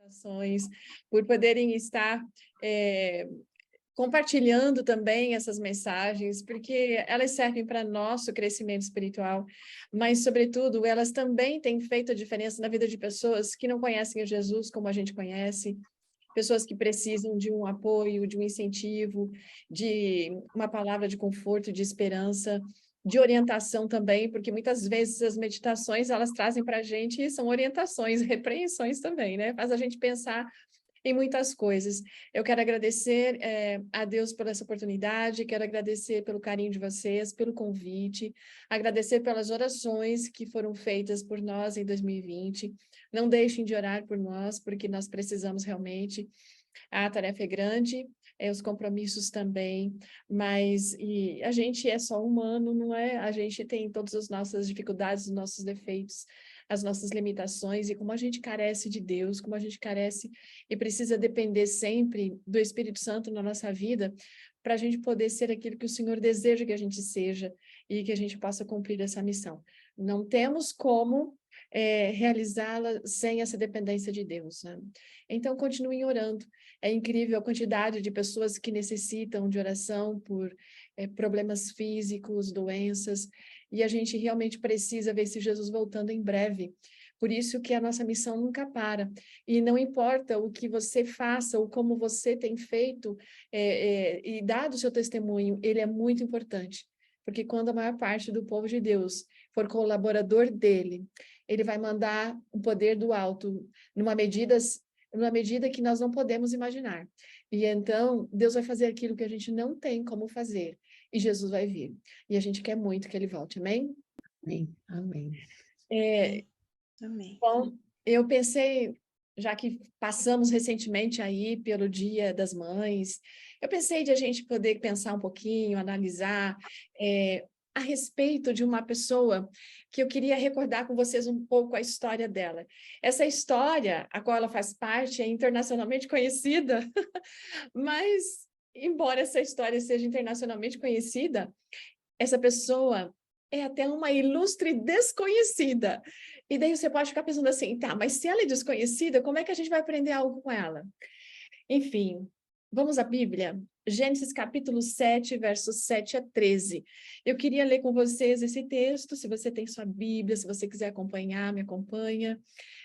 Ações, por poderem estar compartilhando também essas mensagens, porque elas servem para nosso crescimento espiritual, mas, sobretudo, elas também têm feito a diferença na vida de pessoas que não conhecem a Jesus como a gente conhece, pessoas que precisam de um apoio, de um incentivo, de uma palavra de conforto, de esperança, de orientação também, porque muitas vezes as meditações, elas trazem para a gente, são orientações, repreensões também, né? Faz a gente pensar em muitas coisas. Eu quero agradecer a Deus por essa oportunidade, quero agradecer pelo carinho de vocês, pelo convite, agradecer pelas orações que foram feitas por nós em 2020. Não deixem de orar por nós, porque nós precisamos realmente. A tarefa é grande, os compromissos também, mas a gente é só humano, não é? A gente tem todas as nossas dificuldades, os nossos defeitos, as nossas limitações, e como a gente carece de Deus, como a gente carece e precisa depender sempre do Espírito Santo na nossa vida, para a gente poder ser aquilo que o Senhor deseja que a gente seja e que a gente possa cumprir essa missão. Não temos como realizá-la sem essa dependência de Deus, né? Então, continuem orando. É incrível a quantidade de pessoas que necessitam de oração por problemas físicos, doenças, e a gente realmente precisa ver esse Jesus voltando em breve. Por isso que a nossa missão nunca para. E não importa o que você faça ou como você tem feito e dado o seu testemunho, ele é muito importante. Porque quando a maior parte do povo de Deus for colaborador dele, ele vai mandar o poder do alto numa medida que nós não podemos imaginar. E então, Deus vai fazer aquilo que a gente não tem como fazer. E Jesus vai vir. E a gente quer muito que ele volte, amém? Amém, amém. Amém. Bom, eu pensei, já que passamos recentemente aí pelo Dia das Mães, eu pensei de a gente poder pensar um pouquinho, analisar a respeito de uma pessoa que eu queria recordar com vocês um pouco a história dela. Essa história, a qual ela faz parte, é internacionalmente conhecida, mas, embora essa história seja internacionalmente conhecida, essa pessoa é até uma ilustre desconhecida. E daí você pode ficar pensando assim, tá, mas se ela é desconhecida, como é que a gente vai aprender algo com ela? Enfim, vamos à Bíblia? Gênesis capítulo 7, versos 7 a 13. Eu queria ler com vocês esse texto, se você tem sua Bíblia, se você quiser acompanhar, me acompanha,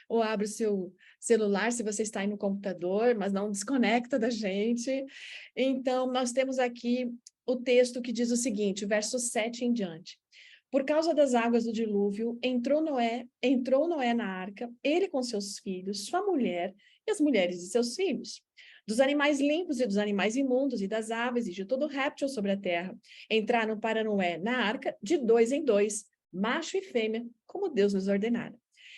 ou abre o seu celular, se você está aí no computador, mas não desconecta da gente. Então, nós temos aqui o texto que diz o seguinte, verso 7 em diante. Por causa das águas do dilúvio, entrou Noé na arca, ele com seus filhos, sua mulher e as mulheres de seus filhos. Dos animais limpos e dos animais imundos, e das aves e de todo réptil sobre a terra. Entraram para Noé na arca de 2 em 2, macho e fêmea, como Deus nos ordenara.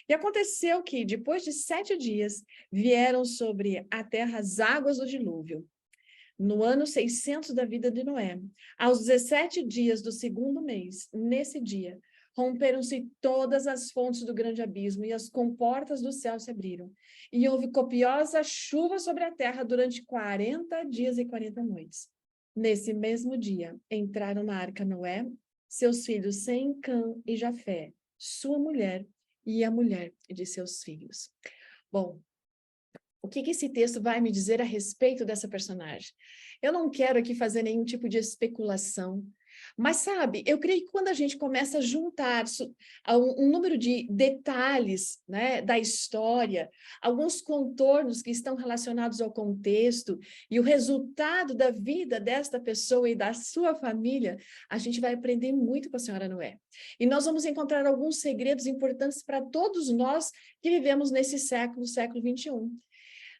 E aconteceu que, depois de 7 dias, vieram sobre a terra as águas do dilúvio. No ano 600 da vida de Noé, aos 17 dias do segundo mês, nesse dia, romperam-se todas as fontes do grande abismo e as comportas do céu se abriram. E houve copiosa chuva sobre a terra durante 40 dias e 40 noites. Nesse mesmo dia, entraram na arca Noé, seus filhos Sem, Cã e Jafé, sua mulher e a mulher de seus filhos. Bom, o que esse texto vai me dizer a respeito dessa personagem? Eu não quero aqui fazer nenhum tipo de especulação, mas sabe, eu creio que quando a gente começa a juntar um número de detalhes, né, da história, alguns contornos que estão relacionados ao contexto e o resultado da vida desta pessoa e da sua família, a gente vai aprender muito com a senhora Noé. E nós vamos encontrar alguns segredos importantes para todos nós que vivemos nesse século, século 21.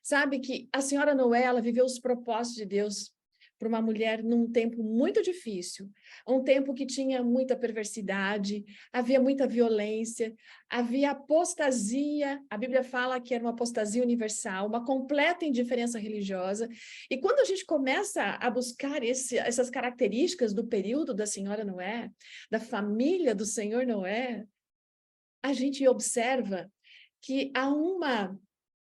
Sabe que a senhora Noé, ela viveu os propósitos de Deus para uma mulher num tempo muito difícil, um tempo que tinha muita perversidade, havia muita violência, havia apostasia, a Bíblia fala que era uma apostasia universal, uma completa indiferença religiosa, e quando a gente começa a buscar essas características do período da senhora Noé, da família do Senhor Noé, a gente observa que há uma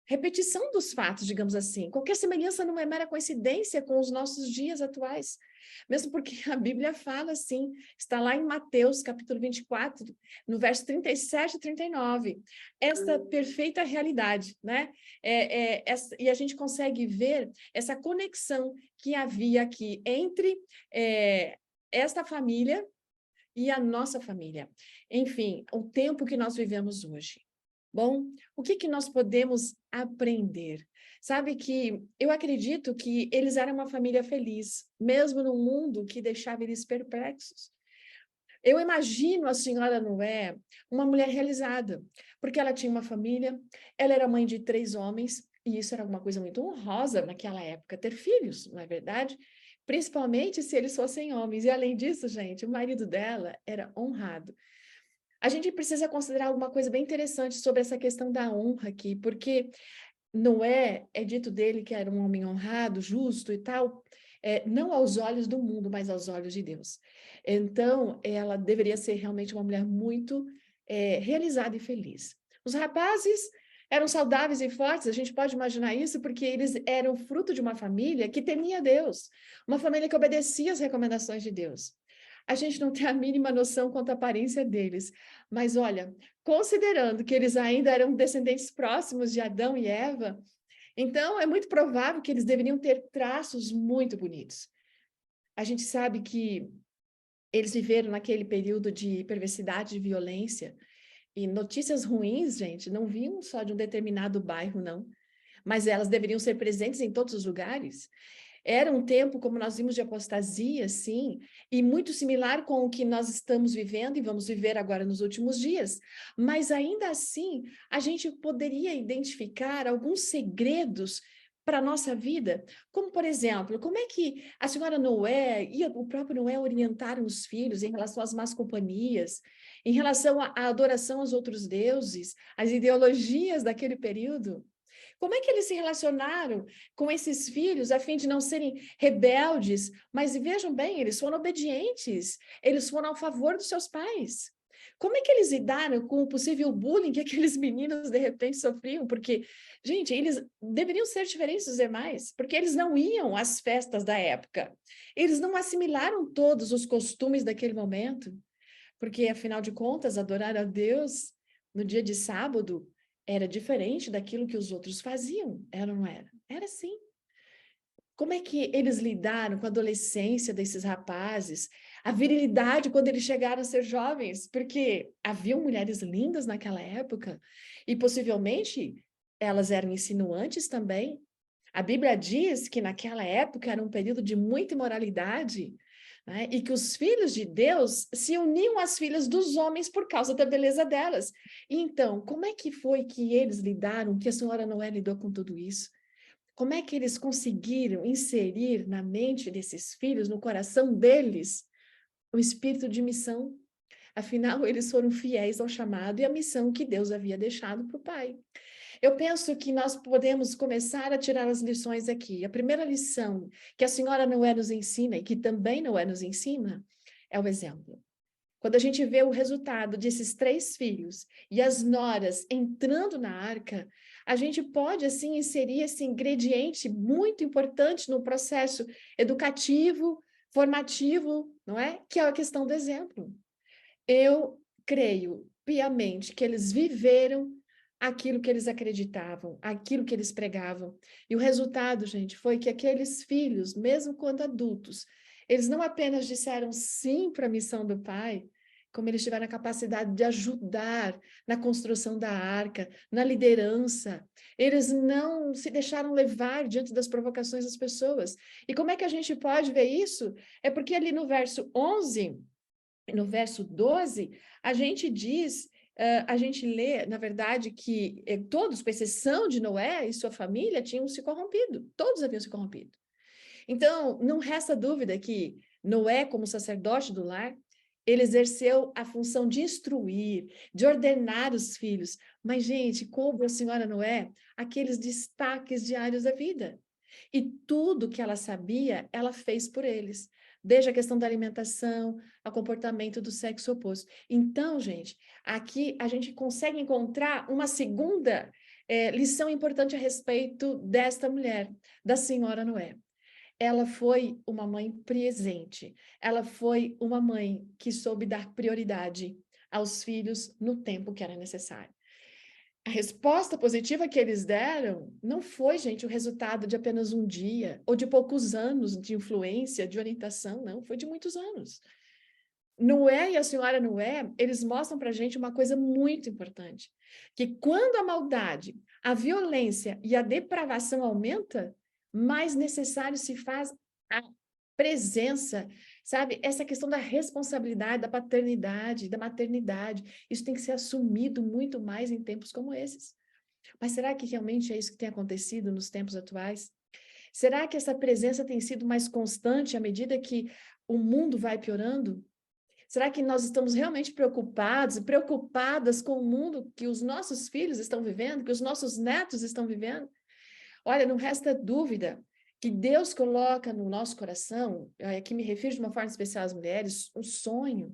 repetição dos fatos, digamos assim. Qualquer semelhança não é mera coincidência com os nossos dias atuais. mesmo porque a Bíblia fala assim, está lá em Mateus, capítulo 24, no verso 37 e 39, esta perfeita realidade, né? E a gente consegue ver essa conexão que havia aqui entre esta família e a nossa família. Enfim, o tempo que nós vivemos hoje. Bom, o que que nós podemos aprender? Sabe que eu acredito que eles eram uma família feliz, mesmo num mundo que deixava eles perplexos. Eu imagino a senhora Noé uma mulher realizada, porque ela tinha uma família, ela era mãe de 3 homens, e isso era uma coisa muito honrosa naquela época, ter filhos, não é verdade? Principalmente se eles fossem homens. E além disso, gente, o marido dela era honrado. A gente precisa considerar alguma coisa bem interessante sobre essa questão da honra aqui, porque Noé, é dito dele que era um homem honrado, justo e tal, não aos olhos do mundo, mas aos olhos de Deus. Então, ela deveria ser realmente uma mulher muito realizada e feliz. Os rapazes eram saudáveis e fortes, a gente pode imaginar isso, porque eles eram fruto de uma família que temia Deus, uma família que obedecia às recomendações de Deus. A gente não tem a mínima noção quanto à aparência deles, mas olha, considerando que eles ainda eram descendentes próximos de Adão e Eva, então é muito provável que eles deveriam ter traços muito bonitos. A gente sabe que eles viveram naquele período de perversidade e violência, e notícias ruins, gente, não vinham só de um determinado bairro, não, mas elas deveriam ser presentes em todos os lugares. Era um tempo, como nós vimos, de apostasia, sim, e muito similar com o que nós estamos vivendo e vamos viver agora nos últimos dias. Mas ainda assim, a gente poderia identificar alguns segredos para a nossa vida, como, por exemplo, como é que a senhora Noé e o próprio Noé orientaram os filhos em relação às más companhias, em relação à adoração aos outros deuses, às ideologias daquele período? Como é que eles se relacionaram com esses filhos a fim de não serem rebeldes? Mas vejam bem, eles foram obedientes, eles foram a favor dos seus pais. Como é que eles lidaram com o possível bullying que aqueles meninos de repente sofriam? Porque, gente, eles deveriam ser diferentes dos demais, porque eles não iam às festas da época. Eles não assimilaram todos os costumes daquele momento, porque, afinal de contas, adorar a Deus no dia de sábado era diferente daquilo que os outros faziam, era ou não era? Era sim. Como é que eles lidaram com a adolescência desses rapazes, a virilidade quando eles chegaram a ser jovens? Porque haviam mulheres lindas naquela época e possivelmente elas eram insinuantes também. A Bíblia diz que naquela época era um período de muita imoralidade, né? E que os filhos de Deus se uniam às filhas dos homens por causa da beleza delas. Então, como é que foi que eles lidaram, que a senhora Noé lidou com tudo isso? Como é que eles conseguiram inserir na mente desses filhos, no coração deles, o espírito de missão? Afinal, eles foram fiéis ao chamado e à missão que Deus havia deixado para o pai. Eu penso que nós podemos começar a tirar as lições aqui. A primeira lição que a senhora Noé nos ensina, e que também Noé nos ensina, é o exemplo. Quando a gente vê o resultado desses 3 filhos e as noras entrando na arca, a gente pode, assim, inserir esse ingrediente muito importante no processo educativo, formativo, não é? Que é a questão do exemplo. Eu creio piamente que eles viveram aquilo que eles acreditavam, aquilo que eles pregavam. E o resultado, gente, foi que aqueles filhos, mesmo quando adultos, eles não apenas disseram sim para a missão do pai, como eles tiveram a capacidade de ajudar na construção da arca, na liderança. Eles não se deixaram levar diante das provocações das pessoas. E como é que a gente pode ver isso? É porque ali no verso 11, no verso 12, a gente diz, a gente lê, na verdade, que todos, com exceção de Noé e sua família, tinham se corrompido. Todos haviam se corrompido. Então, não resta dúvida que Noé, como sacerdote do lar, ele exerceu a função de instruir, de ordenar os filhos. Mas, gente, coube a senhora Noé aqueles destaques diários da vida. E tudo que ela sabia, ela fez por eles. Desde a questão da alimentação, ao comportamento do sexo oposto. Então, gente, aqui a gente consegue encontrar uma segunda lição importante a respeito desta mulher, da senhora Noé. ela foi uma mãe presente, ela foi uma mãe que soube dar prioridade aos filhos no tempo que era necessário. A resposta positiva que eles deram não foi, gente, o resultado de apenas um dia ou de poucos anos de influência, de orientação, não, foi de muitos anos. Noé e a senhora Noé, eles mostram para a gente uma coisa muito importante, que quando a maldade, a violência e a depravação aumenta, mais necessário se faz a presença, sabe? Essa questão da responsabilidade, da paternidade, da maternidade, isso tem que ser assumido muito mais em tempos como esses. Mas será que realmente é isso que tem acontecido nos tempos atuais? Será que essa presença tem sido mais constante à medida que o mundo vai piorando? Será que nós estamos realmente preocupados e preocupadas com o mundo que os nossos filhos estão vivendo, que os nossos netos estão vivendo? Olha, não resta dúvida que Deus coloca no nosso coração, aqui me refiro de uma forma especial às mulheres, um sonho,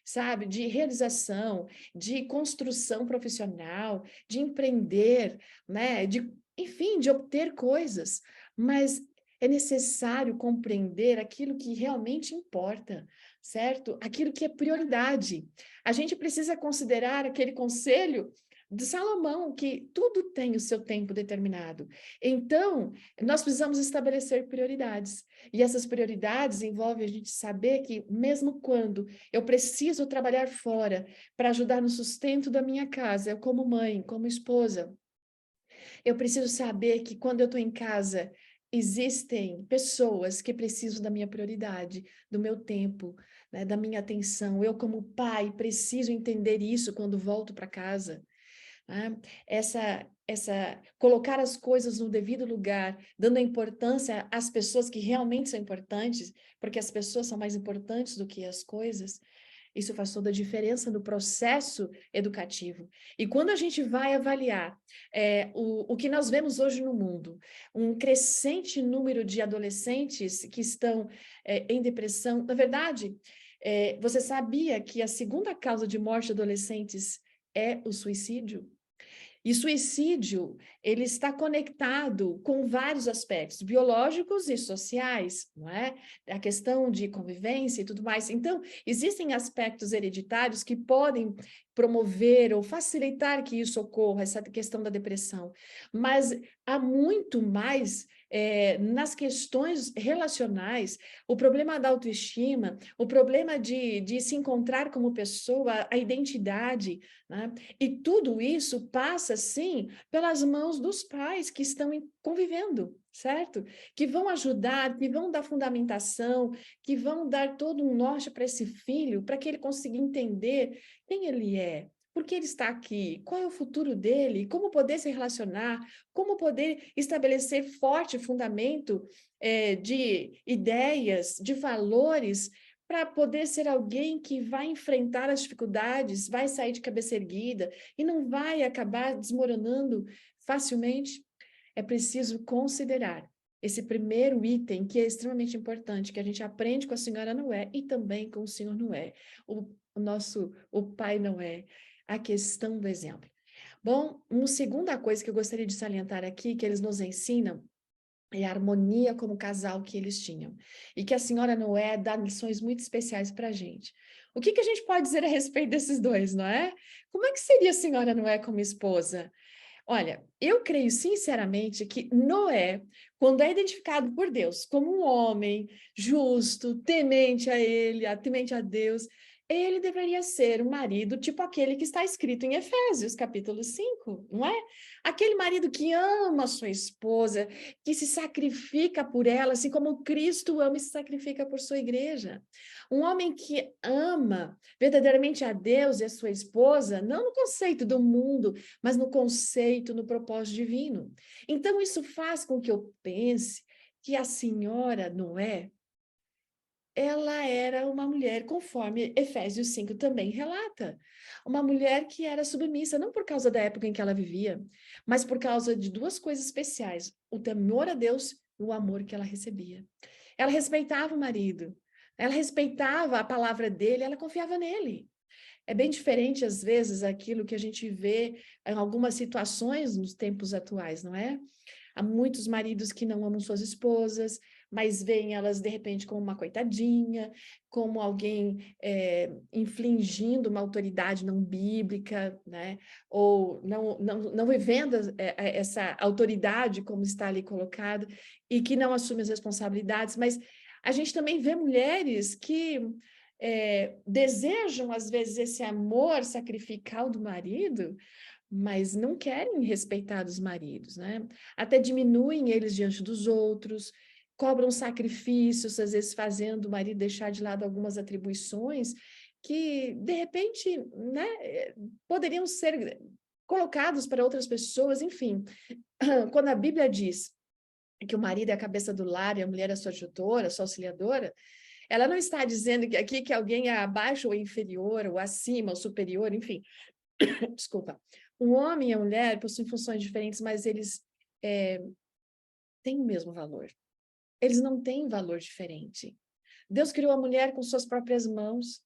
sabe, de realização, de construção profissional, de empreender, né, enfim, de obter coisas, mas é necessário compreender aquilo que realmente importa, certo? Aquilo que é prioridade. A gente precisa considerar aquele conselho de Salomão, que tudo tem o seu tempo determinado. Então, nós precisamos estabelecer prioridades. E essas prioridades envolvem a gente saber que, mesmo quando eu preciso trabalhar fora para ajudar no sustento da minha casa, eu como mãe, como esposa, eu preciso saber que quando eu estou em casa, existem pessoas que precisam da minha prioridade, do meu tempo, né, da minha atenção. Eu, como pai, preciso entender isso quando volto para casa. Né? Colocar as coisas no devido lugar, dando a importância às pessoas que realmente são importantes, porque as pessoas são mais importantes do que as coisas, isso faz toda a diferença no processo educativo. E quando a gente vai avaliar o que nós vemos hoje no mundo, um crescente número de adolescentes que estão em depressão, na verdade, você sabia que a segunda causa de morte de adolescentes é o suicídio? E suicídio, ele está conectado com vários aspectos, biológicos e sociais, não é? A questão de convivência e tudo mais. Então, existem aspectos hereditários que podem promover ou facilitar que isso ocorra, essa questão da depressão. Mas há muito mais nas questões relacionais, o problema da autoestima, o problema de se encontrar como pessoa, a identidade, né? E tudo isso passa, sim, pelas mãos dos pais que estão convivendo, certo? Que vão ajudar, que vão dar fundamentação, que vão dar todo um norte para esse filho, para que ele consiga entender quem ele é, por que ele está aqui, qual é o futuro dele, como poder se relacionar, como poder estabelecer forte fundamento de ideias, de valores, para poder ser alguém que vai enfrentar as dificuldades, vai sair de cabeça erguida e não vai acabar desmoronando facilmente. É preciso considerar esse primeiro item, que é extremamente importante, que a gente aprende com a senhora Noé e também com o senhor Noé, o pai Noé, a questão do exemplo. Bom, uma segunda coisa que eu gostaria de salientar aqui, que eles nos ensinam, é a harmonia como casal que eles tinham. E que a senhora Noé dá lições muito especiais para a gente. O que a gente pode dizer a respeito desses dois, não é? Como é que seria a senhora Noé como esposa? Olha, eu creio sinceramente que Noé, quando é identificado por Deus como um homem justo, temente a ele, temente a Deus, ele deveria ser um marido tipo aquele que está escrito em Efésios, capítulo 5, não é? Aquele marido que ama a sua esposa, que se sacrifica por ela, assim como Cristo ama e se sacrifica por sua igreja. Um homem que ama verdadeiramente a Deus e a sua esposa, não no conceito do mundo, mas no conceito, no propósito divino. Então, isso faz com que eu pense que a senhora Noé, ela era uma mulher, conforme Efésios 5 também relata, uma mulher que era submissa, não por causa da época em que ela vivia, mas por causa de duas coisas especiais, o temor a Deus e o amor que ela recebia. Ela respeitava o marido, ela respeitava a palavra dele, ela confiava nele. É bem diferente, às vezes, aquilo que a gente vê em algumas situações nos tempos atuais, não é? Há muitos maridos que não amam suas esposas, mas veem elas, de repente, como uma coitadinha, como alguém infringindo uma autoridade não bíblica, né? Ou não vivendo essa autoridade como está ali colocado, e que não assume as responsabilidades. Mas a gente também vê mulheres que desejam, às vezes, esse amor sacrificial do marido, mas não querem respeitar os maridos, né? Até diminuem eles diante dos outros, cobram sacrifícios, às vezes fazendo o marido deixar de lado algumas atribuições que, de repente, né, poderiam ser colocados para outras pessoas, enfim. Quando a Bíblia diz que o marido é a cabeça do lar e a mulher é a sua tutora, a sua auxiliadora, ela não está dizendo que aqui que alguém é abaixo ou inferior, ou acima, ou superior, enfim. Desculpa. O homem e a mulher possuem funções diferentes, mas eles têm o mesmo valor. Eles não têm valor diferente. Deus criou a mulher com suas próprias mãos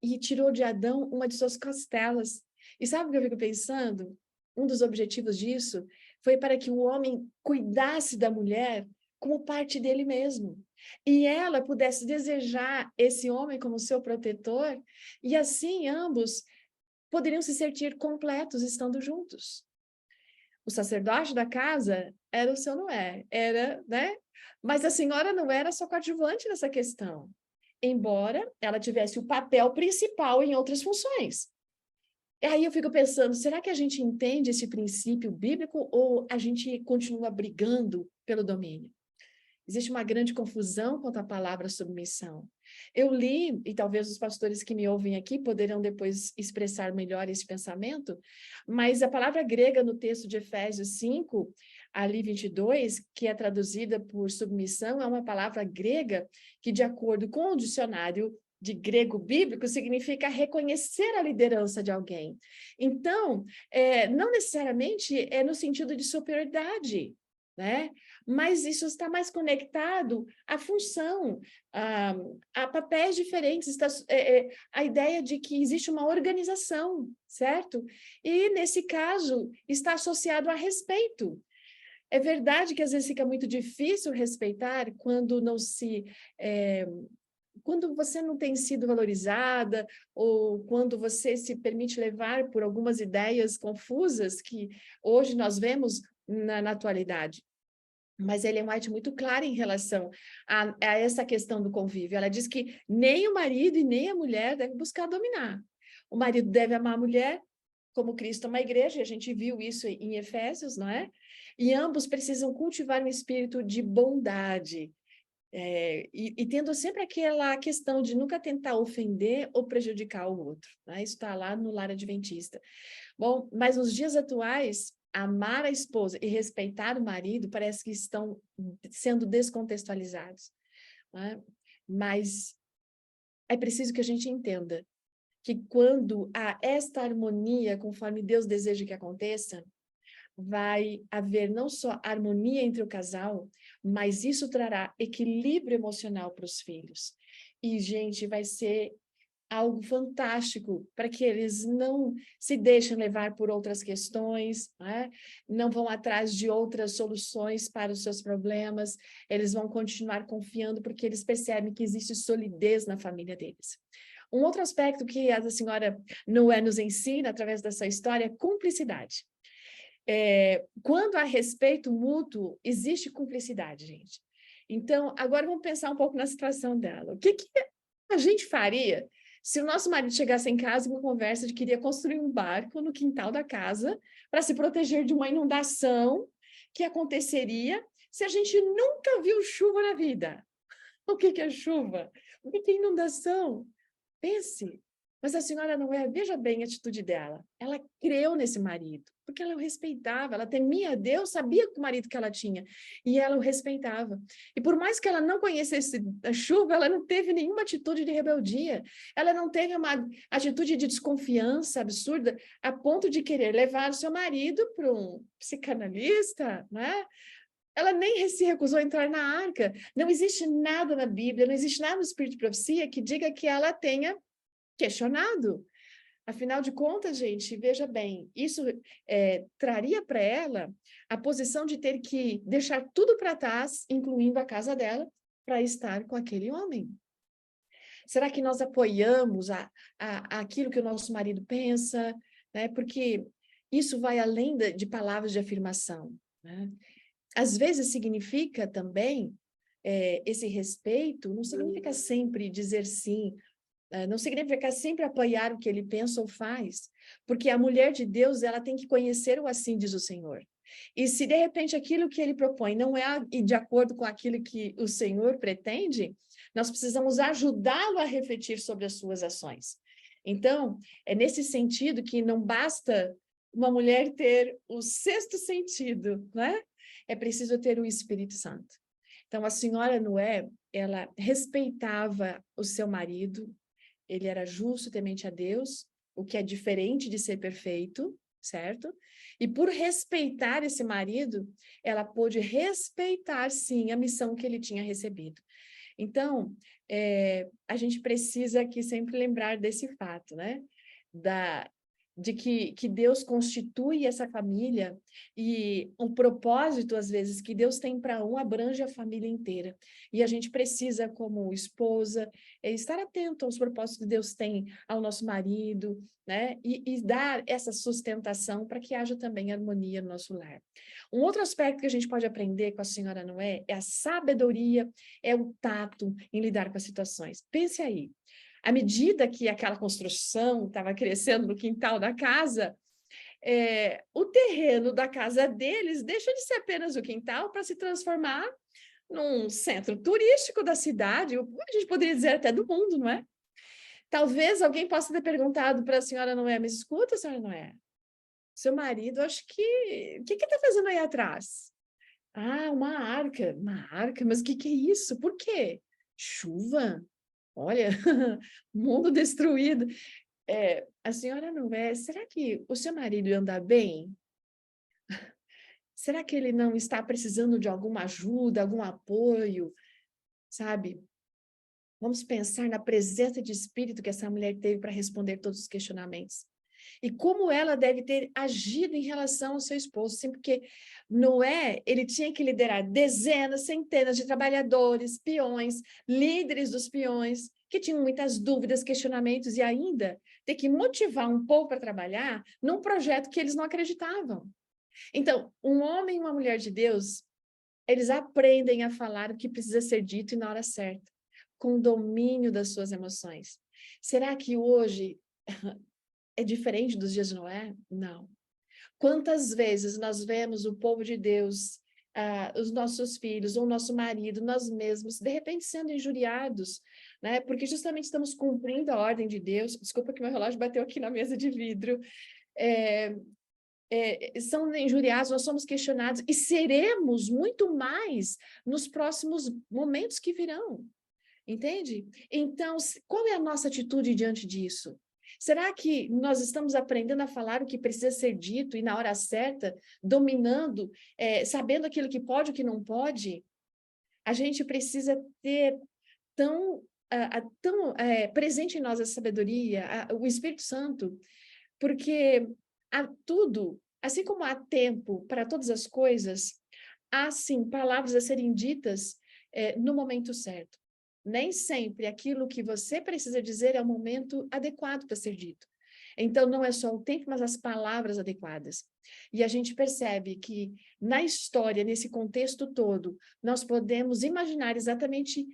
e tirou de Adão uma de suas costelas. E sabe o que eu fico pensando? Um dos objetivos disso foi para que o homem cuidasse da mulher como parte dele mesmo. E ela pudesse desejar esse homem como seu protetor, e assim ambos poderiam se sentir completos estando juntos. O sacerdote da casa era o seu Noé, era, né? Mas a senhora não era só coadjuvante nessa questão, embora ela tivesse o papel principal em outras funções. E aí eu fico pensando, será que a gente entende esse princípio bíblico ou a gente continua brigando pelo domínio? Existe uma grande confusão quanto à palavra submissão. Eu li, e talvez os pastores que me ouvem aqui poderão depois expressar melhor esse pensamento, mas a palavra grega no texto de Efésios 5, ali 22, que é traduzida por submissão, é uma palavra grega que, de acordo com o dicionário de grego bíblico, significa reconhecer a liderança de alguém. Então, não necessariamente é no sentido de superioridade, né? Mas isso está mais conectado à função, a papéis diferentes, está, a ideia de que existe uma organização, certo? E, nesse caso, está associado a respeito. É verdade que às vezes fica muito difícil respeitar quando não se... quando você não tem sido valorizada, ou quando você se permite levar por algumas ideias confusas que hoje nós vemos na atualidade. Mas Ellen White é muito clara em relação a essa questão do convívio. Ela diz que nem o marido e nem a mulher devem buscar dominar. O marido deve amar a mulher, como Cristo ama a igreja, e a gente viu isso em Efésios, não é? E ambos precisam cultivar um espírito de bondade, e tendo sempre aquela questão de nunca tentar ofender ou prejudicar o outro, né? Isso está lá no lar adventista. Bom, mas nos dias atuais, amar a esposa e respeitar o marido parece que estão sendo descontextualizados, né? Mas é preciso que a gente entenda que quando há esta harmonia, conforme Deus deseja que aconteça, vai haver não só harmonia entre o casal, mas isso trará equilíbrio emocional para os filhos. E, gente, vai ser algo fantástico para que eles não se deixem levar por outras questões, né? Não vão atrás de outras soluções para os seus problemas, eles vão continuar confiando porque eles percebem que existe solidez na família deles. Um outro aspecto que a senhora Noé nos ensina através dessa história é cumplicidade. Quando há respeito mútuo, existe cumplicidade, gente. Então, agora vamos pensar um pouco na situação dela. O que a gente faria se o nosso marido chegasse em casa com uma conversa de que queria construir um barco no quintal da casa para se proteger de uma inundação que aconteceria se a gente nunca viu chuva na vida? O que é chuva? O que é inundação? Pense. Mas a senhora não é, veja bem a atitude dela. Ela creu nesse marido, porque ela o respeitava, ela temia Deus, sabia que o marido que ela tinha, e ela o respeitava. E por mais que ela não conhecesse a chuva, ela não teve nenhuma atitude de rebeldia, ela não teve uma atitude de desconfiança absurda, a ponto de querer levar o seu marido para um psicanalista, né? Ela nem se recusou a entrar na arca. Não existe nada na Bíblia, não existe nada no Espírito de Profecia que diga que ela tenha questionado. Afinal de contas, gente, veja bem, isso traria para ela a posição de ter que deixar tudo para trás, incluindo a casa dela, para estar com aquele homem? Será que nós apoiamos aquilo que o nosso marido pensa, né? Porque isso vai além de palavras de afirmação, né? Às vezes significa também, esse respeito, não significa sempre dizer sim, não significa sempre apoiar o que ele pensa ou faz, porque a mulher de Deus, ela tem que conhecer o assim diz o Senhor. E se de repente aquilo que ele propõe não é de acordo com aquilo que o Senhor pretende, nós precisamos ajudá-lo a refletir sobre as suas ações. Então, é nesse sentido que não basta uma mulher ter o sexto sentido, né? É preciso ter o Espírito Santo. Então, a senhora Noé, ela respeitava o seu marido, ele era justo, temente a Deus, o que é diferente de ser perfeito, certo? E por respeitar esse marido, ela pôde respeitar, sim, a missão que ele tinha recebido. Então, a gente precisa aqui sempre lembrar desse fato, né? De que Deus constitui essa família e o propósito, às vezes, que Deus tem para um abrange a família inteira. E a gente precisa, como esposa, estar atento aos propósitos que Deus tem ao nosso marido, né? E dar essa sustentação para que haja também harmonia no nosso lar. Um outro aspecto que a gente pode aprender com a senhora Noé é a sabedoria, é o tato em lidar com as situações. Pense aí, à medida que aquela construção estava crescendo no quintal da casa, o terreno da casa deles deixa de ser apenas o quintal para se transformar num centro turístico da cidade, a gente poderia dizer até do mundo, não é? Talvez alguém possa ter perguntado para a senhora Noé, mas escuta, senhora Noé, seu marido, acho que... O que está fazendo aí atrás? Ah, uma arca, mas o que é isso? Por quê? Chuva? Olha, mundo destruído. A senhora Noé, será que o seu marido anda bem? Será que ele não está precisando de alguma ajuda, algum apoio? Sabe? Vamos pensar na presença de espírito que essa mulher teve para responder todos os questionamentos. E como ela deve ter agido em relação ao seu esposo, sim, porque Noé, ele tinha que liderar dezenas, centenas de trabalhadores, peões, líderes dos peões, que tinham muitas dúvidas, questionamentos, e ainda ter que motivar um povo para trabalhar num projeto que eles não acreditavam. Então, um homem e uma mulher de Deus, eles aprendem a falar o que precisa ser dito e na hora certa, com domínio das suas emoções. Será que hoje é diferente dos dias de Noé? Não. Quantas vezes nós vemos o povo de Deus, os nossos filhos, ou o nosso marido, nós mesmos, de repente sendo injuriados, né? Porque justamente estamos cumprindo a ordem de Deus. Desculpa que meu relógio bateu aqui na mesa de vidro. São injuriados, nós somos questionados e seremos muito mais nos próximos momentos que virão. Entende? Então, qual é a nossa atitude diante disso? Será que nós estamos aprendendo a falar o que precisa ser dito e na hora certa, dominando, sabendo aquilo que pode e o que não pode? A gente precisa ter tão presente em nós a sabedoria, o Espírito Santo, porque há tudo, assim como há tempo para todas as coisas, há sim palavras a serem ditas no momento certo. Nem sempre aquilo que você precisa dizer é o momento adequado para ser dito. Então, não é só o tempo, mas as palavras adequadas. E a gente percebe que, na história, nesse contexto todo, nós podemos imaginar exatamente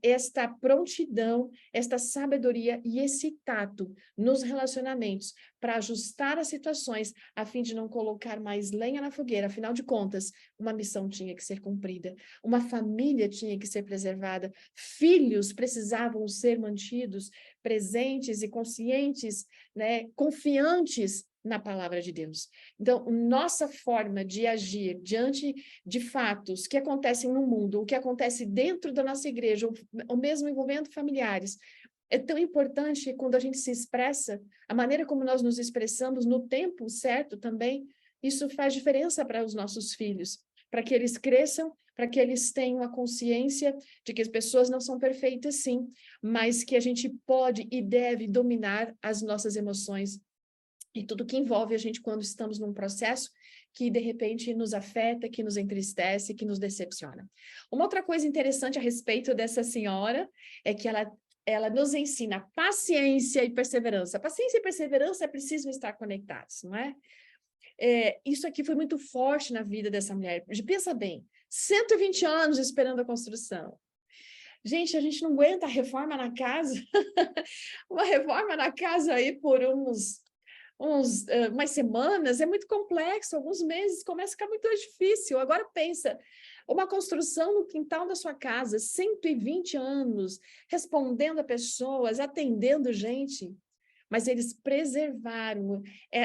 esta prontidão, esta sabedoria e esse tato nos relacionamentos para ajustar as situações, a fim de não colocar mais lenha na fogueira. Afinal de contas, uma missão tinha que ser cumprida, uma família tinha que ser preservada, filhos precisavam ser mantidos presentes e conscientes, né, confiantes na palavra de Deus. Então, nossa forma de agir diante de fatos que acontecem no mundo, o que acontece dentro da nossa igreja, ou mesmo envolvendo familiares, é tão importante quando a gente se expressa, a maneira como nós nos expressamos no tempo certo também, isso faz diferença para os nossos filhos, para que eles cresçam, para que eles tenham a consciência de que as pessoas não são perfeitas, sim, mas que a gente pode e deve dominar as nossas emoções e tudo que envolve a gente quando estamos num processo que, de repente, nos afeta, que nos entristece, que nos decepciona. Uma outra coisa interessante a respeito dessa senhora é que ela nos ensina paciência e perseverança. Paciência e perseverança precisam estar conectados, não é? Isso aqui foi muito forte na vida dessa mulher. Pensa bem, 120 anos esperando a construção. Gente, a gente não aguenta a reforma na casa. Uma reforma na casa aí por umas semanas, é muito complexo, alguns meses começa a ficar muito difícil. Agora pensa, uma construção no quintal da sua casa, 120 anos, respondendo a pessoas, atendendo gente, mas eles preservaram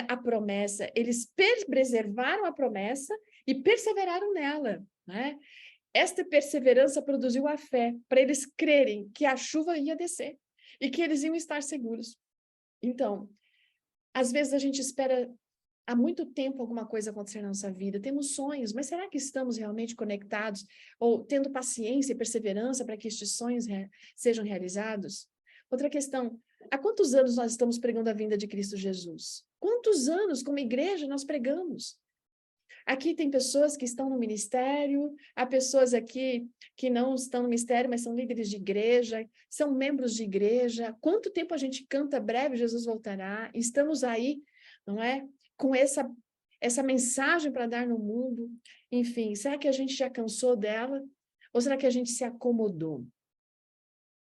a promessa, eles preservaram a promessa e perseveraram nela, né? Esta perseverança produziu a fé, para eles crerem que a chuva ia descer e que eles iam estar seguros. Então, às vezes a gente espera há muito tempo alguma coisa acontecer na nossa vida, temos sonhos, mas será que estamos realmente conectados ou tendo paciência e perseverança para que estes sonhos sejam realizados? Outra questão, há quantos anos nós estamos pregando a vinda de Cristo Jesus? Quantos anos como igreja nós pregamos? Aqui tem pessoas que estão no ministério, há pessoas aqui que não estão no ministério, mas são líderes de igreja, são membros de igreja. Quanto tempo a gente canta breve Jesus voltará? Estamos aí, não é? Com essa mensagem para dar no mundo. Enfim, será que a gente já cansou dela? Ou será que a gente se acomodou?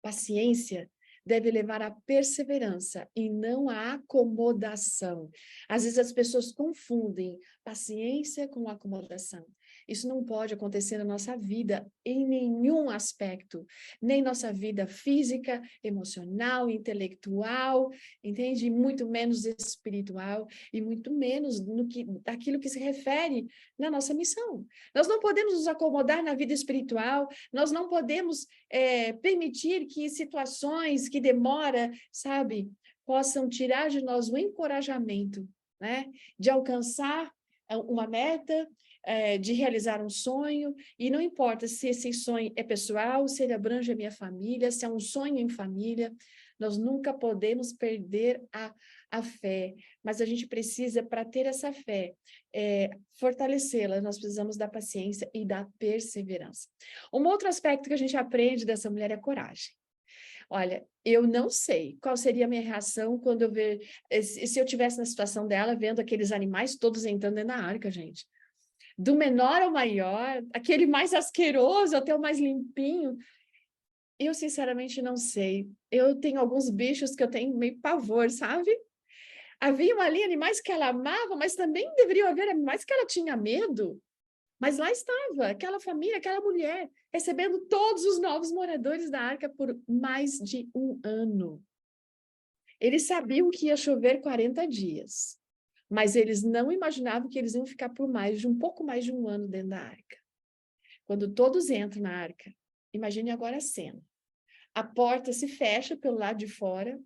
Paciência deve levar à perseverança e não à acomodação. Às vezes as pessoas confundem paciência com acomodação. Isso não pode acontecer na nossa vida em nenhum aspecto, nem nossa vida física, emocional, intelectual, entende? Muito menos espiritual e muito menos daquilo que se refere na nossa missão. Nós não podemos nos acomodar na vida espiritual, nós não podemos permitir que situações que demora, sabe, possam tirar de nós o encorajamento, né, de alcançar uma meta, de realizar um sonho, e não importa se esse sonho é pessoal, se ele abrange a minha família, se é um sonho em família, nós nunca podemos perder a fé, mas a gente precisa, para ter essa fé, fortalecê-la, nós precisamos da paciência e da perseverança. Um outro aspecto que a gente aprende dessa mulher é coragem. Olha, eu não sei qual seria a minha reação quando eu ver, se eu tivesse na situação dela, vendo aqueles animais todos entrando dentro da arca, gente. Do menor ao maior, aquele mais asqueroso até o mais limpinho. Eu, sinceramente, não sei. Eu tenho alguns bichos que eu tenho meio pavor, sabe? Haviam ali animais que ela amava, mas também deveriam haver animais que ela tinha medo. Mas lá estava aquela família, aquela mulher, recebendo todos os novos moradores da arca por mais de 1 ano. Eles sabiam que ia chover 40 dias, mas eles não imaginavam que eles iam ficar por um pouco mais de 1 ano dentro da arca. Quando todos entram na arca, imagine agora a cena. A porta se fecha pelo lado de fora,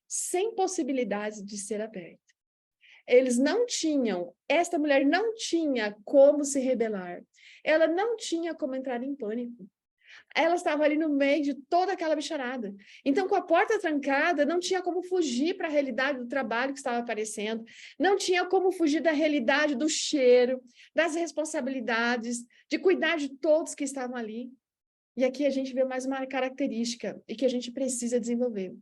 sem possibilidade de ser aberta. Esta mulher não tinha como se rebelar. Ela não tinha como entrar em pânico. Ela estava ali no meio de toda aquela bicharada. Então, com a porta trancada, não tinha como fugir para a realidade do trabalho que estava aparecendo, não tinha como fugir da realidade do cheiro, das responsabilidades, de cuidar de todos que estavam ali. E aqui a gente vê mais uma característica e que a gente precisa desenvolver.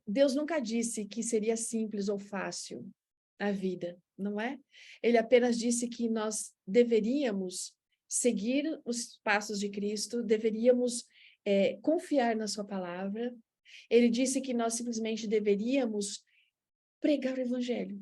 Deus nunca disse que seria simples ou fácil a vida, não é? Ele apenas disse que nós deveríamos seguir os passos de Cristo, deveríamos confiar na sua palavra. Ele disse que nós simplesmente deveríamos pregar o evangelho,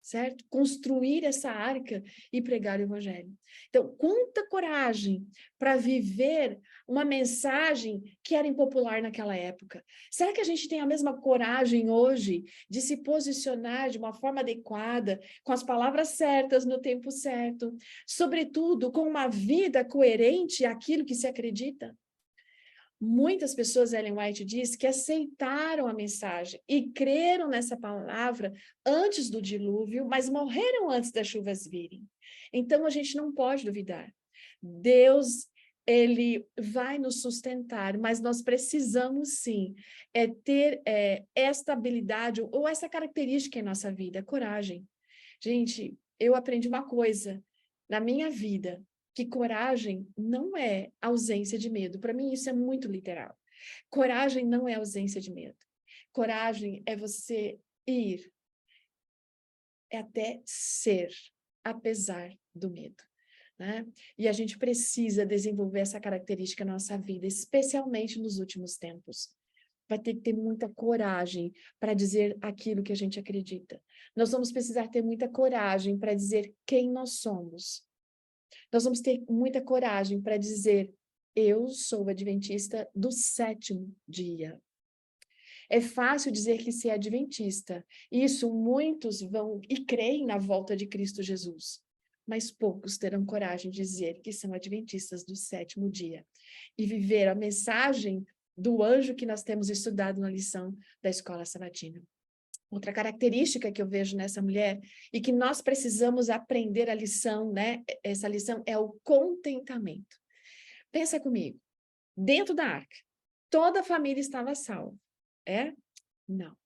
certo? Construir essa arca e pregar o evangelho. Então, quanta coragem para viver uma mensagem que era impopular naquela época. Será que a gente tem a mesma coragem hoje de se posicionar de uma forma adequada, com as palavras certas, no tempo certo, sobretudo com uma vida coerente àquilo que se acredita? Muitas pessoas, Ellen White diz, que aceitaram a mensagem e creram nessa palavra antes do dilúvio, mas morreram antes das chuvas virem. Então, a gente não pode duvidar. Deus ele vai nos sustentar, mas nós precisamos sim ter esta habilidade ou essa característica em nossa vida, coragem. Gente, eu aprendi uma coisa na minha vida, que coragem não é ausência de medo. Para mim, isso é muito literal. Coragem não é ausência de medo. Coragem é você ir, é até ser, apesar do medo. Né? E a gente precisa desenvolver essa característica na nossa vida, especialmente nos últimos tempos. Vai ter que ter muita coragem para dizer aquilo que a gente acredita. Nós vamos precisar ter muita coragem para dizer quem nós somos. Nós vamos ter muita coragem para dizer, eu sou adventista do 7º dia. É fácil dizer que se é adventista. Isso muitos vão e creem na volta de Cristo Jesus. Mas poucos terão coragem de dizer que são adventistas do 7º dia. E viver a mensagem do anjo que nós temos estudado na lição da escola sabatina. Outra característica que eu vejo nessa mulher e que nós precisamos aprender a lição, né? Essa lição é o contentamento. Pensa comigo. Dentro da arca, toda a família estava salva. Não,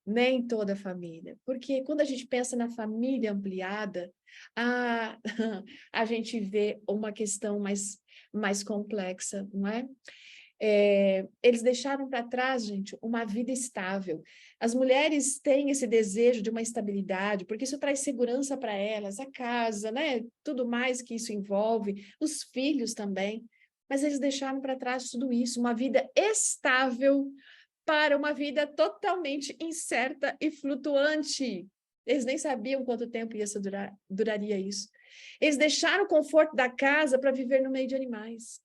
nem toda a família. Porque quando a gente pensa na família ampliada, a gente vê uma questão mais complexa, não é? Eles deixaram para trás, gente, uma vida estável. As mulheres têm esse desejo de uma estabilidade, porque isso traz segurança para elas, a casa, né? Tudo mais que isso envolve, os filhos também. Mas eles deixaram para trás tudo isso, uma vida estável para uma vida totalmente incerta e flutuante. Eles nem sabiam quanto tempo duraria isso. Eles deixaram o conforto da casa para viver no meio de animais.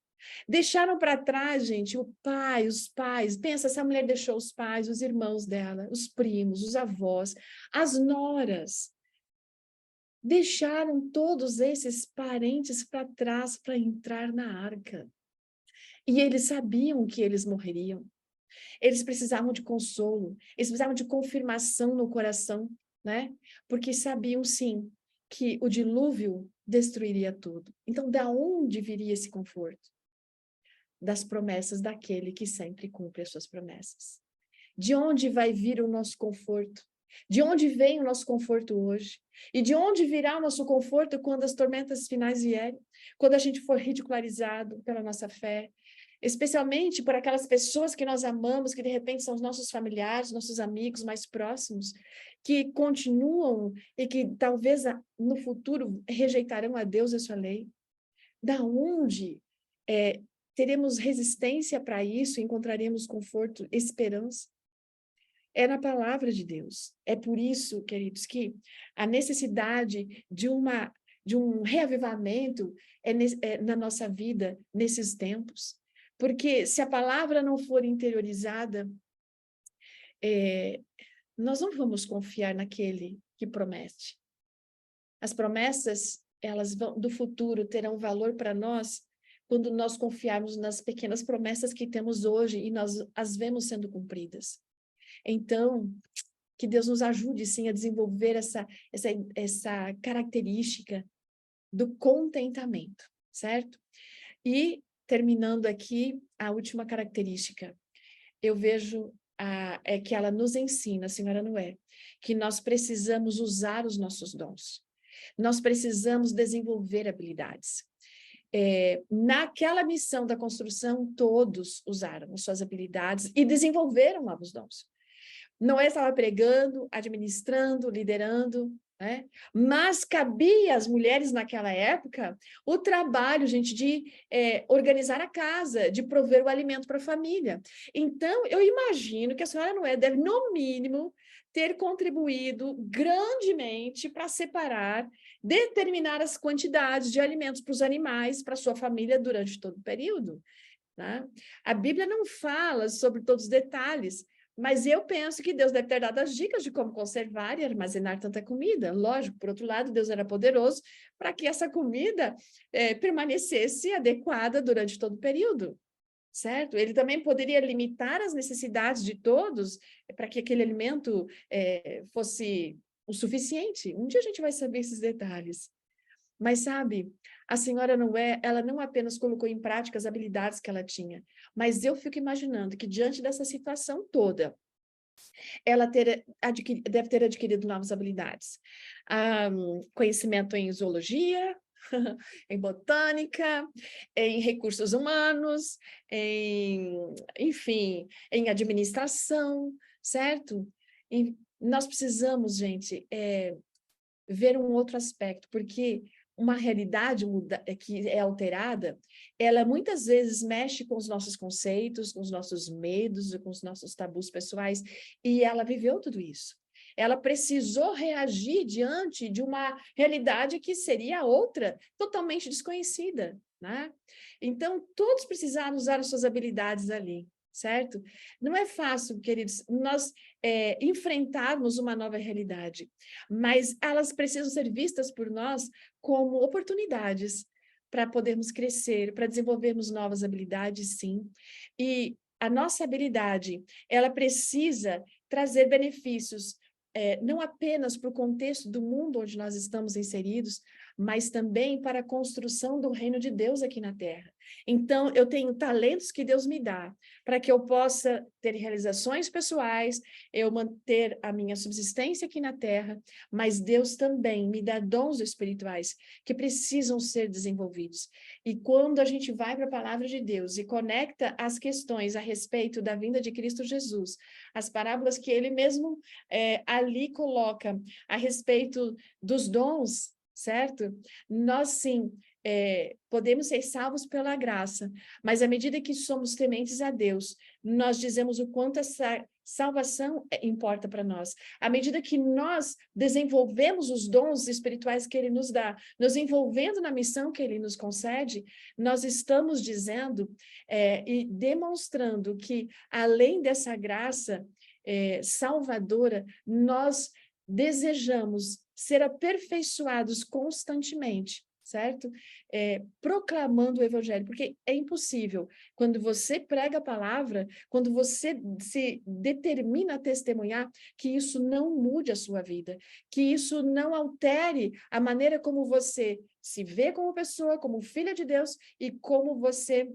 Deixaram para trás, gente, o pai, os pais. Pensa, essa mulher deixou os pais, os irmãos dela, os primos, os avós, as noras. Deixaram todos esses parentes para trás para entrar na arca. E eles sabiam que eles morreriam. Eles precisavam de consolo, eles precisavam de confirmação no coração, né? Porque sabiam, sim, que o dilúvio destruiria tudo. Então, da onde viria esse conforto? Das promessas daquele que sempre cumpre as suas promessas. De onde vai vir o nosso conforto? De onde vem o nosso conforto hoje? E de onde virá o nosso conforto quando as tormentas finais vierem? Quando a gente for ridicularizado pela nossa fé? Especialmente por aquelas pessoas que nós amamos, que de repente são os nossos familiares, nossos amigos mais próximos, que continuam e que talvez no futuro rejeitarão a Deus e a sua lei. Da onde teremos resistência para isso, encontraremos conforto, esperança? É na palavra de Deus. É por isso, queridos, que a necessidade de um reavivamento na nossa vida nesses tempos. Porque se a palavra não for interiorizada, nós não vamos confiar naquele que promete. As promessas, elas do futuro terão valor para nós quando nós confiarmos nas pequenas promessas que temos hoje e nós as vemos sendo cumpridas. Então, que Deus nos ajude, sim, a desenvolver essa característica do contentamento, certo? E, terminando aqui, a última característica, eu vejo que ela nos ensina, a senhora Noé, que nós precisamos usar os nossos dons. Nós precisamos desenvolver habilidades. Naquela missão da construção, todos usaram as suas habilidades e desenvolveram novos dons. Noé estava pregando, administrando, liderando, né? Mas cabia às mulheres naquela época o trabalho, gente, de organizar a casa, de prover o alimento para a família. Então, eu imagino que a senhora Noé deve, no mínimo, ter contribuído grandemente para separar determinadas quantidades de alimentos para os animais, para a sua família durante todo o período. Né? A Bíblia não fala sobre todos os detalhes, mas eu penso que Deus deve ter dado as dicas de como conservar e armazenar tanta comida. Lógico, por outro lado, Deus era poderoso para que essa comida permanecesse adequada durante todo o período. Certo? Ele também poderia limitar as necessidades de todos para que aquele alimento fosse o suficiente. Um dia a gente vai saber esses detalhes. Mas sabe, a senhora Noé, ela não apenas colocou em prática as habilidades que ela tinha, mas eu fico imaginando que diante dessa situação toda, ela deve ter adquirido novas habilidades. Conhecimento em zoologia, em botânica, em recursos humanos, enfim, em administração, certo? E nós precisamos, gente, ver um outro aspecto, porque uma realidade que é alterada, ela muitas vezes mexe com os nossos conceitos, com os nossos medos, com os nossos tabus pessoais, e ela viveu tudo isso. Ela precisou reagir diante de uma realidade que seria outra, totalmente desconhecida, né? Então, todos precisaram usar as suas habilidades ali, certo? Não é fácil, queridos, nós enfrentarmos uma nova realidade, mas elas precisam ser vistas por nós como oportunidades para podermos crescer, para desenvolvermos novas habilidades, sim. E a nossa habilidade, ela precisa trazer benefícios, não apenas para o contexto do mundo onde nós estamos inseridos, mas também para a construção do reino de Deus aqui na Terra. Então, eu tenho talentos que Deus me dá, para que eu possa ter realizações pessoais, eu manter a minha subsistência aqui na Terra, mas Deus também me dá dons espirituais que precisam ser desenvolvidos. E quando a gente vai para a palavra de Deus e conecta as questões a respeito da vinda de Cristo Jesus, as parábolas que ele mesmo ali coloca a respeito dos dons, certo? Nós, sim, podemos ser salvos pela graça, mas à medida que somos tementes a Deus, nós dizemos o quanto essa salvação importa para nós. À medida que nós desenvolvemos os dons espirituais que Ele nos dá, nos envolvendo na missão que Ele nos concede, nós estamos dizendo e demonstrando que, além dessa graça salvadora, nós desejamos ser aperfeiçoados constantemente, certo? Proclamando o evangelho, porque é impossível, quando você prega a palavra, quando você se determina a testemunhar, que isso não mude a sua vida, que isso não altere a maneira como você se vê como pessoa, como filha de Deus, e como você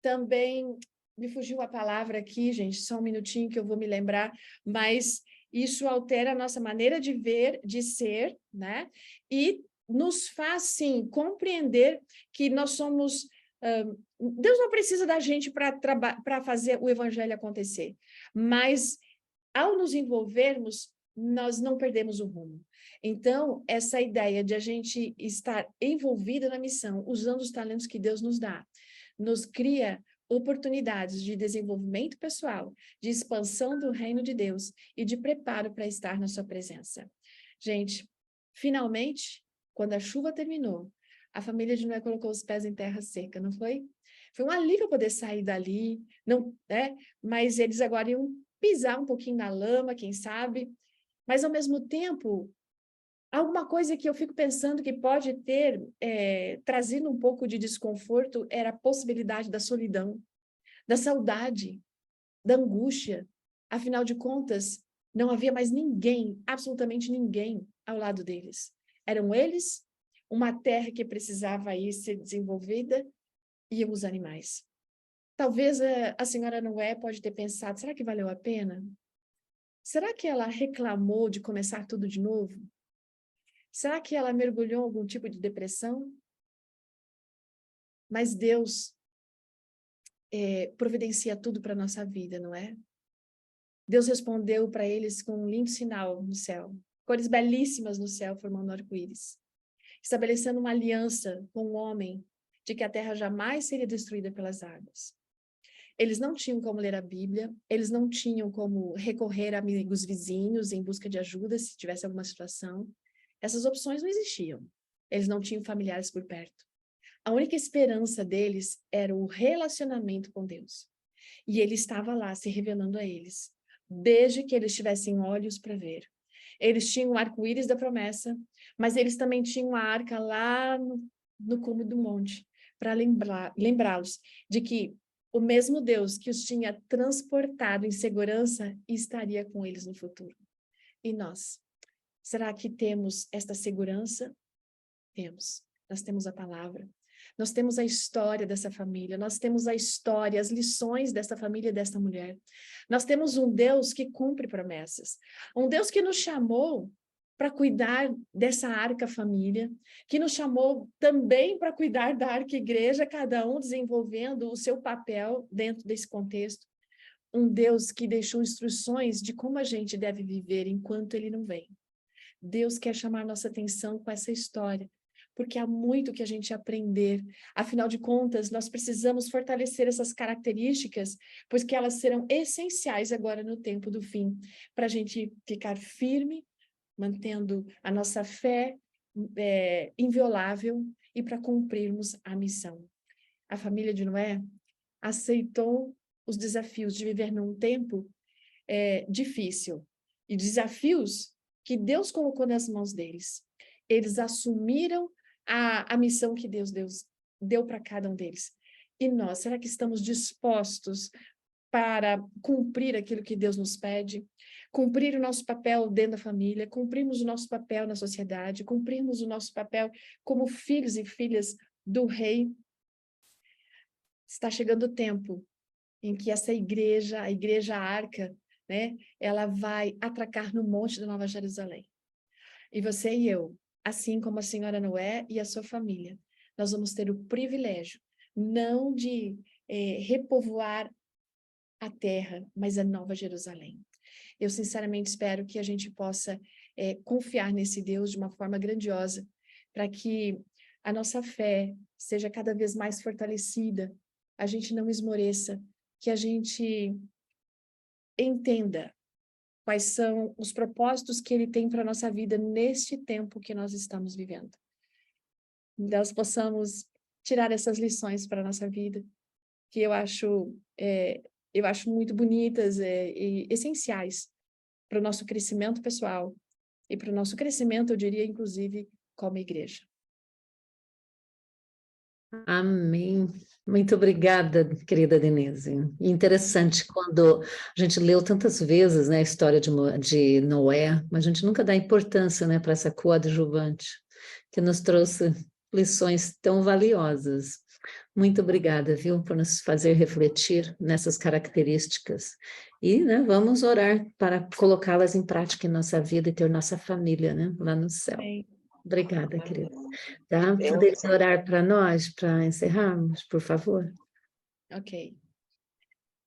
também, me fugiu a palavra aqui, gente, só um minutinho que eu vou me lembrar, mas isso altera a nossa maneira de ver, de ser, né? E nos faz, sim, compreender que nós somos... Deus não precisa da gente para fazer o evangelho acontecer, mas ao nos envolvermos, nós não perdemos o rumo. Então, essa ideia de a gente estar envolvida na missão, usando os talentos que Deus nos dá, nos cria oportunidades de desenvolvimento pessoal, de expansão do reino de Deus e de preparo para estar na sua presença. Gente, finalmente, quando a chuva terminou, a família de Noé colocou os pés em terra seca, não foi? Foi um alívio poder sair dali, não, mas eles agora iam pisar um pouquinho na lama, quem sabe, mas ao mesmo tempo, alguma coisa que eu fico pensando que pode ter trazido um pouco de desconforto era a possibilidade da solidão, da saudade, da angústia. Afinal de contas, não havia mais ninguém, absolutamente ninguém, ao lado deles. Eram eles, uma terra que precisava aí ser desenvolvida e os animais. Talvez a senhora Noé pode ter pensado, será que valeu a pena? Será que ela reclamou de começar tudo de novo? Será que ela mergulhou em algum tipo de depressão? Mas Deus providencia tudo para a nossa vida, não é? Deus respondeu para eles com um lindo sinal no céu, cores belíssimas no céu formando arco-íris, estabelecendo uma aliança com o homem de que a terra jamais seria destruída pelas águas. Eles não tinham como ler a Bíblia, eles não tinham como recorrer a amigos vizinhos em busca de ajuda se tivesse alguma situação. Essas opções não existiam. Eles não tinham familiares por perto. A única esperança deles era o relacionamento com Deus. E Ele estava lá se revelando a eles, desde que eles tivessem olhos para ver. Eles tinham o arco-íris da promessa, mas eles também tinham a arca lá no cume do monte, para lembrá-los de que o mesmo Deus que os tinha transportado em segurança estaria com eles no futuro. E nós? Será que temos esta segurança? Temos. Nós temos a palavra. Nós temos a história dessa família. Nós temos a história, as lições dessa família e desta mulher. Nós temos um Deus que cumpre promessas. Um Deus que nos chamou para cuidar dessa arca família, que nos chamou também para cuidar da arca igreja, cada um desenvolvendo o seu papel dentro desse contexto. Um Deus que deixou instruções de como a gente deve viver enquanto ele não vem. Deus quer chamar nossa atenção com essa história, porque há muito que a gente aprender. Afinal de contas, nós precisamos fortalecer essas características, pois que elas serão essenciais agora no tempo do fim, para a gente ficar firme, mantendo a nossa fé inviolável e para cumprirmos a missão. A família de Noé aceitou os desafios de viver num tempo difícil e desafios que Deus colocou nas mãos deles. Eles assumiram a missão que Deus deu para cada um deles. E nós, será que estamos dispostos para cumprir aquilo que Deus nos pede? Cumprir o nosso papel dentro da família, cumprirmos o nosso papel na sociedade, cumprirmos o nosso papel como filhos e filhas do Rei? Está chegando o tempo em que essa igreja, a igreja arca, né, ela vai atracar no monte da Nova Jerusalém. E você e eu, assim como a senhora Noé e a sua família, nós vamos ter o privilégio não de repovoar a terra, mas a Nova Jerusalém. Eu sinceramente espero que a gente possa confiar nesse Deus de uma forma grandiosa, para que a nossa fé seja cada vez mais fortalecida, a gente não esmoreça, que a gente entenda quais são os propósitos que Ele tem para a nossa vida neste tempo que nós estamos vivendo. Nós possamos tirar essas lições para a nossa vida, que eu acho muito bonitas e essenciais para o nosso crescimento pessoal e para o nosso crescimento, eu diria, inclusive, como igreja. Amém. Muito obrigada, querida Denise. Interessante quando a gente leu tantas vezes, né, a história de Noé, mas a gente nunca dá importância, né, para essa coadjuvante que nos trouxe lições tão valiosas. Muito obrigada, viu, por nos fazer refletir nessas características. E, né, vamos orar para colocá-las em prática em nossa vida e ter nossa família, né, lá no céu. Amém. Obrigada, querida. Tá? Poderia orar para nós, para encerrarmos, por favor? Ok.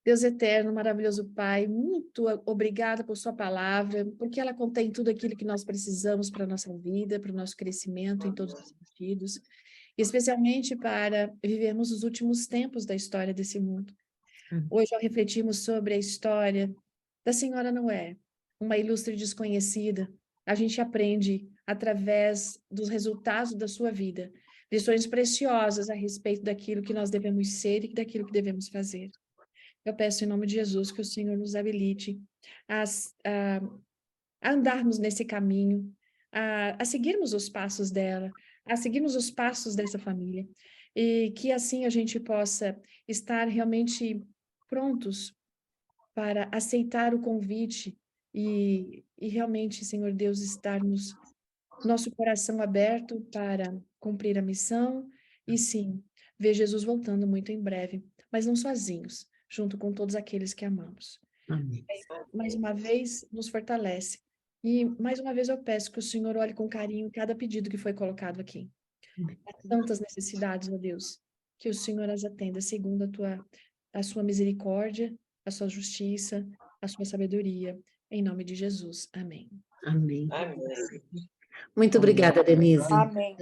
Deus eterno, maravilhoso Pai, muito obrigada por sua palavra, porque ela contém tudo aquilo que nós precisamos para a nossa vida, para o nosso crescimento em todos os sentidos, especialmente para vivermos os últimos tempos da história desse mundo. Hoje, ao refletirmos sobre a história da senhora Noé, uma ilustre desconhecida, a gente aprende, através dos resultados da sua vida, lições preciosas a respeito daquilo que nós devemos ser e daquilo que devemos fazer. Eu peço em nome de Jesus que o Senhor nos habilite a andarmos nesse caminho, a seguirmos os passos dela, a seguirmos os passos dessa família, e que assim a gente possa estar realmente prontos para aceitar o convite e realmente, Senhor Deus, estarmos nosso coração aberto para cumprir a missão e sim, ver Jesus voltando muito em breve, mas não sozinhos, junto com todos aqueles que amamos. Amém. Mais uma vez, nos fortalece. E mais uma vez eu peço que o Senhor olhe com carinho cada pedido que foi colocado aqui. Há tantas necessidades, ó Deus, que o Senhor as atenda segundo a sua misericórdia, a sua justiça, a sua sabedoria. Em nome de Jesus. Amém. Amém. Amém. Muito obrigada, Denise. Amém.